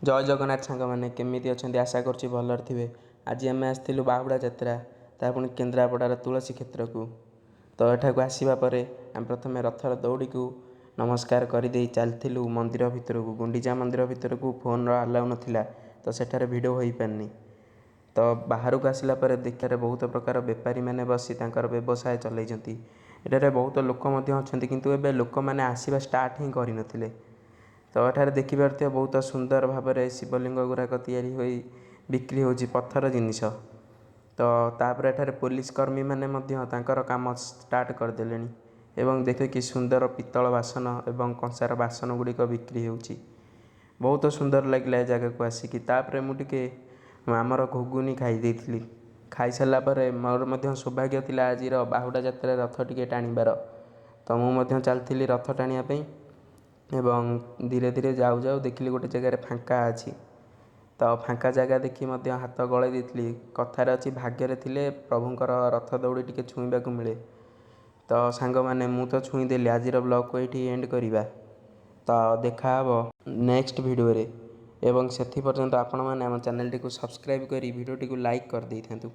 जय जगन्नाथ सांग मैंने केमी अच्छा आशा करुँच भलर थे। आज आम आसलु बाहुड़ा यात्रा ता पुणी केन्द्रापड़ार तुलसी क्षेत्र को। तो यठा को आसवापर आम प्रथम रथर दौड़ी को नमस्कार करदे चलू मंदिर भितर को। गुंडीचा मंदिर भितर को फोन आलाउ नाला तो सेठार भिड हो पारनी। तो बाहर को आसला देखार बहुत प्रकार बेपारी मैंने बसी व्यवसाय चलती। एठार बहुत लोक अच्छा किंतु एबे लोक मैंने आसवा स्टार्ट ही कर। तो एठार देखिपे बहुत सुंदर भाव में शिवलिंग गुड़ाक तैयारी होई बिक्री होची पत्थर जिनिष। तो तापर एठार पुलिस कर्मी मैंने काम स्टार्ट करदे एवं देखे कि सुंदर पितल बासन एवं कंसार बासन गुड़िक बिक्री होची। बहुत सुंदर लगे जगह को आसिकी। तापर मुझे आमर घुगुनी खाई खाई सारापर मोर सौभाग्य थिला आज बाहुड़ा यात्रा रथ टिके टाणीबार। तो मुझे चलती रथ टाणियापी एवं धीरे धीरे जाऊ जाऊ देखिली गोटे जगार फांका अच्छी। तो फांका जगह देखी हाथ गलई देती। कथार अच्छी भाग्य थिले प्रभुंर रथ दौड़ी टी छुईबा को मिले। तो सांग मैंने मु तो छुईदेली। आज ब्लॉग को ये एंड करवा। तो देखा नेक्स्ट वीडियो रे एवं से पर्यंत आपण मैंने आम चैनल टी सब्सक्राइब कर वीडियो टी लाइक कर दे था।